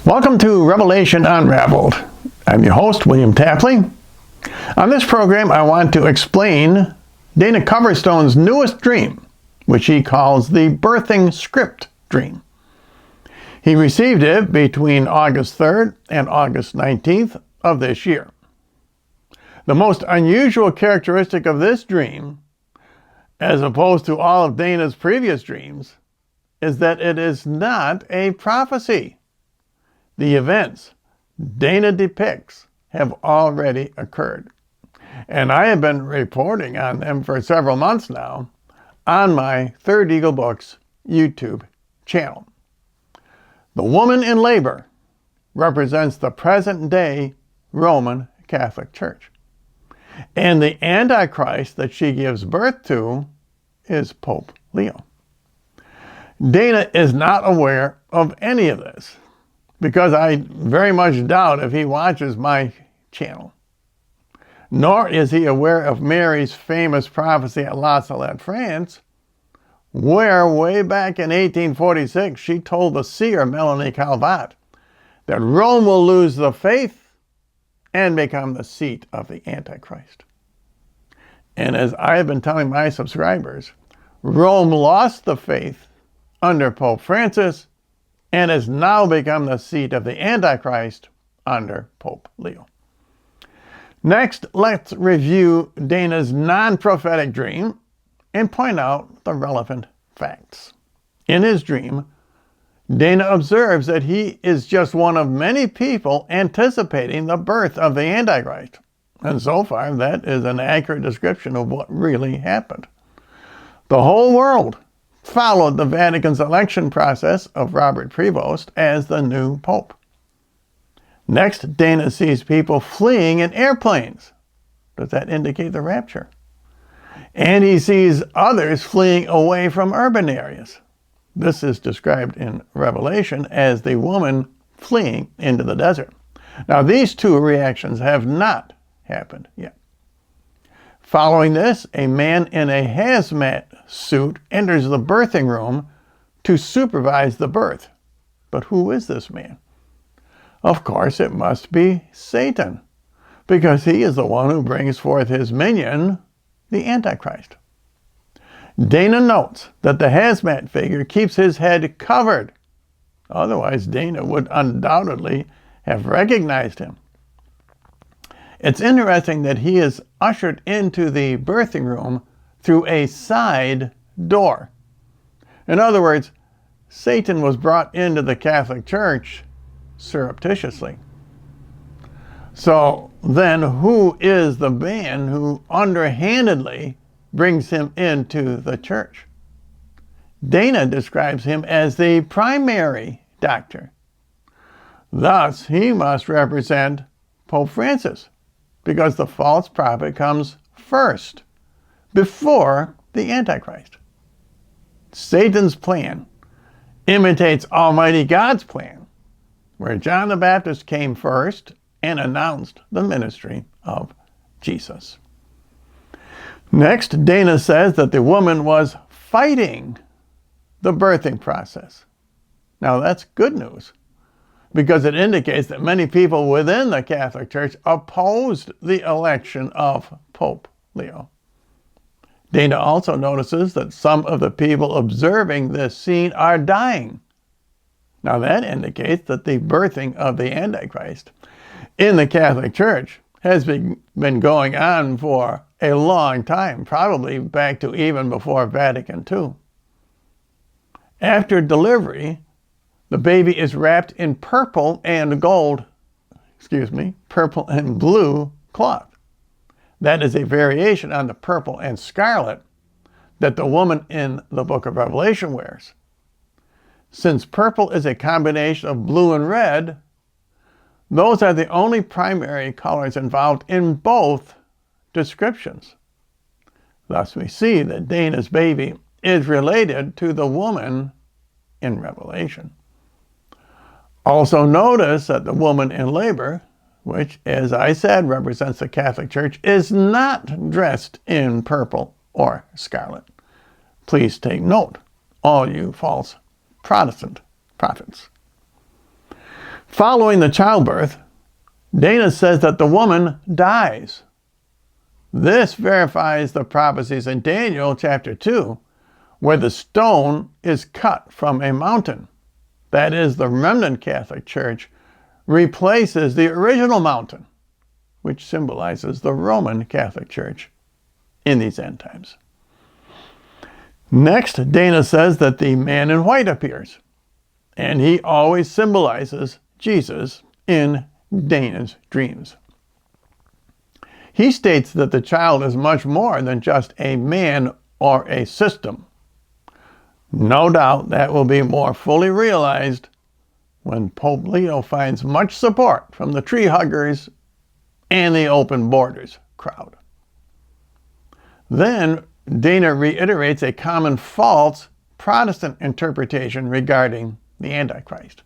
Welcome to Revelation Unraveled. I'm your host, William Tapley. On this program, I want to explain Dana Coverstone's newest dream, which he calls the birthing script dream. He received it between August 3rd and August 19th of this year. The most unusual characteristic of this dream, as opposed to all of Dana's previous dreams, is that it is not a prophecy. The events Dana depicts have already occurred, and I have been reporting on them for several months now on my Third Eagle Books YouTube channel. The woman in labor represents the present-day Roman Catholic Church, and the Antichrist that she gives birth to is Pope Leo. Dana is not aware of any of this, because I very much doubt if he watches my channel. Nor is he aware of Mary's famous prophecy at La Salette, France, where way back in 1846 she told the seer Melanie Calvat that Rome will lose the faith and become the seat of the Antichrist. And as I have been telling my subscribers, Rome lost the faith under Pope Francis and has now become the seat of the Antichrist under Pope Leo. Next, let's review Dana's non-prophetic dream and point out the relevant facts. In his dream, Dana observes that he is just one of many people anticipating the birth of the Antichrist. And so far, that is an accurate description of what really happened. The whole world followed the Vatican's election process of Robert Prevost as the new pope. Next, Dana sees people fleeing in airplanes. Does that indicate the rapture? And he sees others fleeing away from urban areas. This is described in Revelation as the woman fleeing into the desert. Now, these two reactions have not happened yet. Following this, a man in a hazmat suit enters the birthing room to supervise the birth. But who is this man? Of course, it must be Satan, because he is the one who brings forth his minion, the Antichrist. Dana notes that the hazmat figure keeps his head covered. Otherwise, Dana would undoubtedly have recognized him. It's interesting that he is ushered into the birthing room through a side door. In other words, Satan was brought into the Catholic Church surreptitiously. So then, who is the man who underhandedly brings him into the church? Dana describes him as the primary doctor. Thus, he must represent Pope Francis, because the false prophet comes first, before the Antichrist. Satan's plan imitates Almighty God's plan, where John the Baptist came first and announced the ministry of Jesus. Next, Dana says that the woman was fighting the birthing process. Now, that's good news, because it indicates that many people within the Catholic Church opposed the election of Pope Leo. Dana also notices that some of the people observing this scene are dying. Now that indicates that the birthing of the Antichrist in the Catholic Church has been going on for a long time, probably back to even before Vatican II. After delivery, the baby is wrapped in purple and blue cloth. That is a variation on the purple and scarlet that the woman in the book of Revelation wears. Since purple is a combination of blue and red, those are the only primary colors involved in both descriptions. Thus we see that Dana's baby is related to the woman in Revelation. Also notice that the woman in labor, which, as I said, represents the Catholic Church, is not dressed in purple or scarlet. Please take note, all you false Protestant prophets. Following the childbirth, Dana says that the woman dies. This verifies the prophecies in Daniel chapter 2, where the stone is cut from a mountain. That is, the remnant Catholic Church replaces the original mountain, which symbolizes the Roman Catholic Church in these end times. Next, Dana says that the man in white appears, and he always symbolizes Jesus in Dana's dreams. He states that the child is much more than just a man or a system. No doubt that will be more fully realized when Pope Leo finds much support from the tree huggers and the open borders crowd. Then Dana reiterates a common false Protestant interpretation regarding the Antichrist,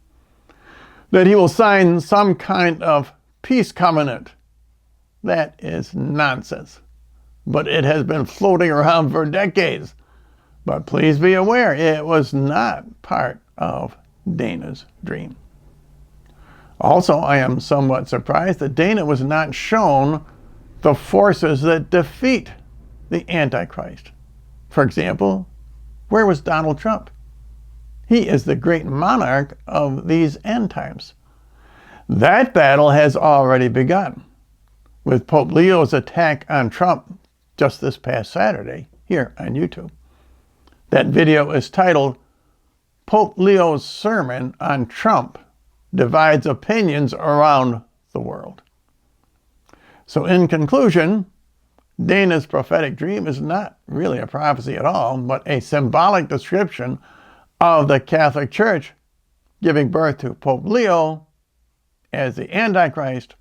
that he will sign some kind of peace covenant. That is nonsense, but it has been floating around for decades. But please be aware, it was not part of Dana's dream. Also, I am somewhat surprised that Dana was not shown the forces that defeat the Antichrist. For example, where was Donald Trump? He is the great monarch of these end times. That battle has already begun, with Pope Leo's attack on Trump just this past Saturday here on YouTube. That video is titled, Pope Leo's Sermon on Trump Divides Opinions Around the World. So in conclusion, Dana's prophetic dream is not really a prophecy at all, but a symbolic description of the Catholic Church giving birth to Pope Leo as the Antichrist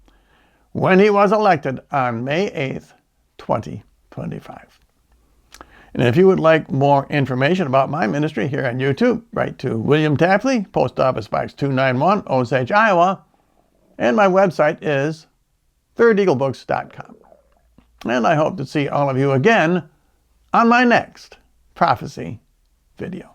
when he was elected on May 8th, 2025. And if you would like more information about my ministry here on YouTube, write to William Tapley, Post Office Box 291, Osage, Iowa. And my website is thirdeaglebooks.com. And I hope to see all of you again on my next prophecy video.